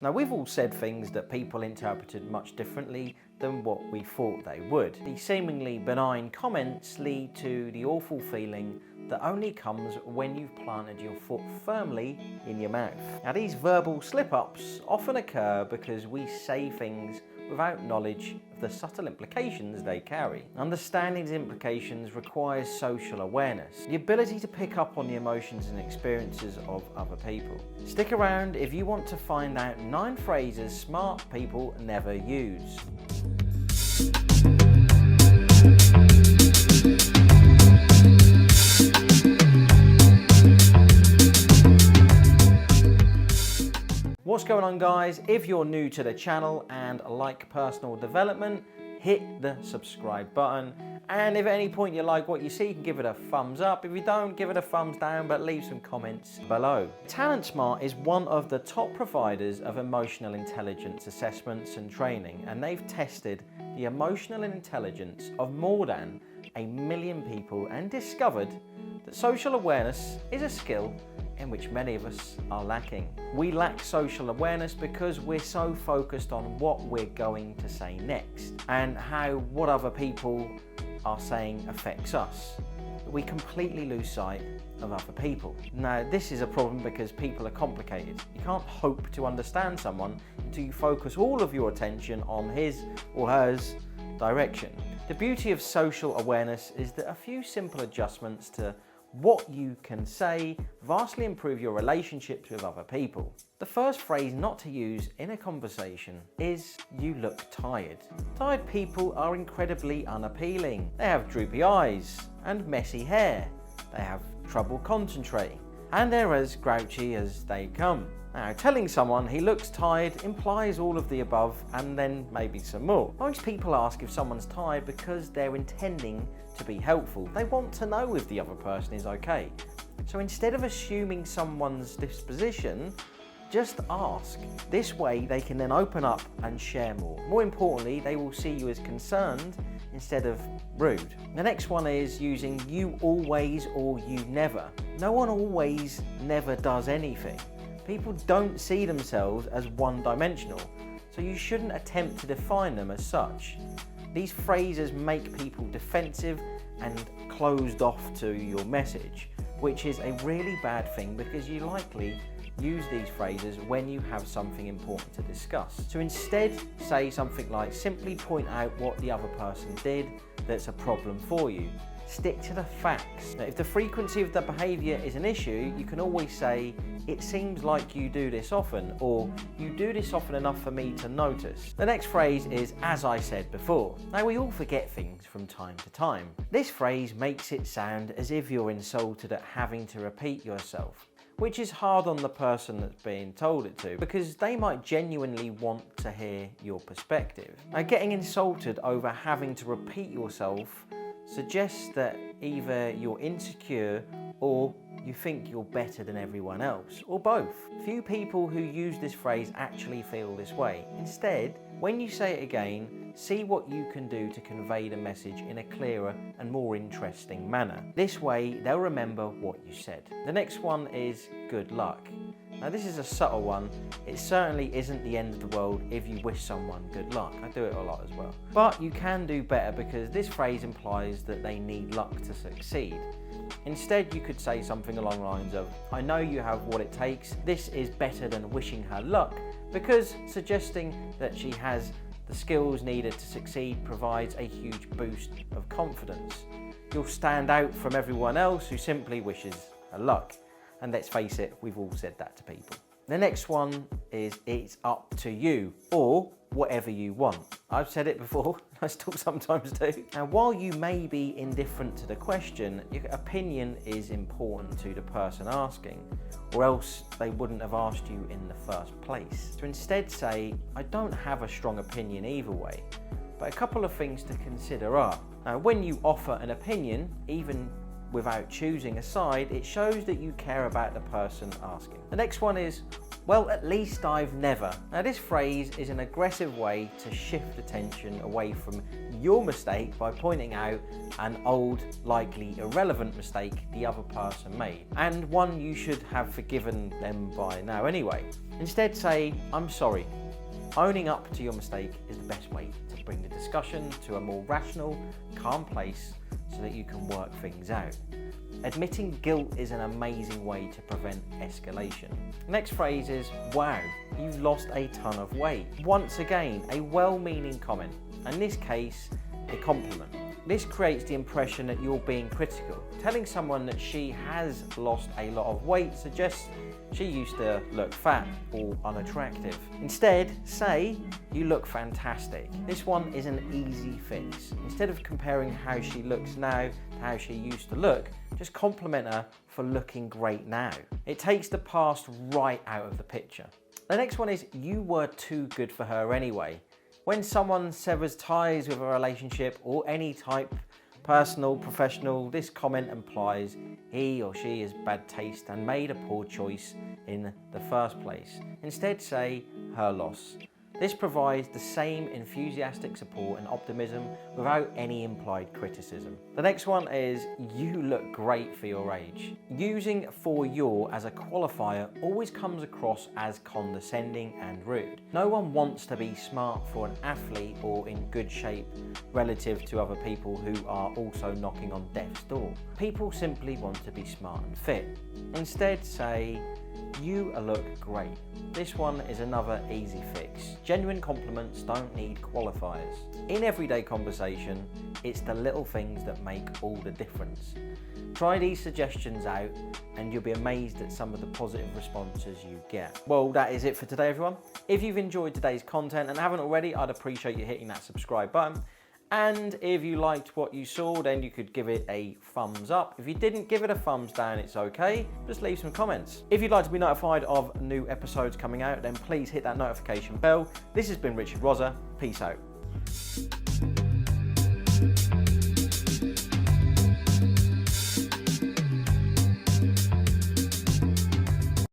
Now, we've all said things that people interpreted much differently than what we thought they would. These seemingly benign comments lead to the awful feeling that only comes when you've planted your foot firmly in your mouth. Now, these verbal slip-ups often occur because we say things without knowledge of the subtle implications they carry. Understanding these implications requires social awareness, the ability to pick up on the emotions and experiences of other people. Stick around if you want to find out 9 phrases smart people never use. What's going on, guys? If you're new to the channel and like personal development, hit the subscribe button, and if at any point you like what you see, you can give it a thumbs up. If you don't, give it a thumbs down, but leave some comments below. Talent Smart is one of the top providers of emotional intelligence assessments and training, and they've tested the emotional intelligence of more than 1 million people and discovered that social awareness is a skill in which many of us are lacking. We lack social awareness because we're so focused on what we're going to say next and how what other people are saying affects us. We completely lose sight of other people. Now, this is a problem because people are complicated. You can't hope to understand someone until you focus all of your attention on his or hers direction. The beauty of social awareness is that a few simple adjustments to what you can say vastly improve your relationships with other people. The first phrase not to use in a conversation is "you look tired." Tired people are incredibly unappealing. They have droopy eyes and messy hair. They have trouble concentrating, and they're as grouchy as they come. Now, telling someone he looks tired implies all of the above and then maybe some more. Most people ask if someone's tired because they're intending to be helpful. They want to know if the other person is okay. So instead of assuming someone's disposition, just ask. This way they can then open up and share more. More importantly, they will see you as concerned instead of rude. The next one is using "you always" or "you never." No one always never does anything. People don't see themselves as one-dimensional, so you shouldn't attempt to define them as such. These phrases make people defensive and closed off to your message, which is a really bad thing because you likely use these phrases when you have something important to discuss. So instead, say something like, simply point out what the other person did that's a problem for you. Stick to the facts. Now, if the frequency of the behaviour is an issue, you can always say, "It seems like you do this often," or "You do this often enough for me to notice." The next phrase is "as I said before." Now, we all forget things from time to time. This phrase makes it sound as if you're insulted at having to repeat yourself, which is hard on the person that's being told it to, because they might genuinely want to hear your perspective. Now, getting insulted over having to repeat yourself suggests that either you're insecure or you think you're better than everyone else, or both. Few people who use this phrase actually feel this way. Instead, when you say it again, see what you can do to convey the message in a clearer and more interesting manner. This way, they'll remember what you said. The next one is "good luck." Now, this is a subtle one. It certainly isn't the end of the world if you wish someone good luck. I do it a lot as well. But you can do better because this phrase implies that they need luck to succeed. Instead, you could say something along the lines of, "I know you have what it takes. This is better than wishing her luck," because suggesting that she has the skills needed to succeed provides a huge boost of confidence. You'll stand out from everyone else who simply wishes her luck. And let's face it, we've all said that to people. The next one is "it's up to you," or "whatever you want." I've said it before, I still sometimes do. And while you may be indifferent to the question, your opinion is important to the person asking, or else they wouldn't have asked you in the first place. So instead say, "I don't have a strong opinion either way, but a couple of things to consider are." Now, when you offer an opinion, even without choosing a side, it shows that you care about the person asking. The next one is, "well, at least I've never." Now, this phrase is an aggressive way to shift attention away from your mistake by pointing out an old, likely irrelevant mistake the other person made, and one you should have forgiven them by now anyway. Instead say, I'm sorry. Owning up to your mistake is the best way to bring the discussion to a more rational, calm place so that you can work things out. Admitting guilt is an amazing way to prevent escalation. The next phrase is, wow, you've lost a ton of weight. Once again, a well-meaning comment. In this case, a compliment. This creates the impression that you're being critical. Telling someone that she has lost a lot of weight suggests she used to look fat or unattractive. Instead, say, you look fantastic. This one is an easy fix. Instead of comparing how she looks now to how she used to look, just compliment her for looking great now. It takes the past right out of the picture. The next one is, you were too good for her anyway. When someone severs ties with a relationship or any type, personal, professional, this comment implies he or she has bad taste and made a poor choice in the first place. Instead say, her loss. This provides the same enthusiastic support and optimism without any implied criticism. The next one is, you look great for your age. Using for your as a qualifier always comes across as condescending and rude. No one wants to be smart for an athlete or in good shape relative to other people who are also knocking on death's door. People simply want to be smart and fit. Instead say, you look great. This one is another easy fix. Genuine compliments don't need qualifiers. In everyday conversation, it's the little things that make all the difference. Try these suggestions out and you'll be amazed at some of the positive responses you get. Well, that is it for today, everyone. If you've enjoyed today's content and haven't already, I'd appreciate you hitting that subscribe button. And if you liked what you saw, then you could give it a thumbs up. If you didn't, give it a thumbs down, it's okay. Just leave some comments. If you'd like to be notified of new episodes coming out, then please hit that notification bell. This has been Richard Rozza. Peace out.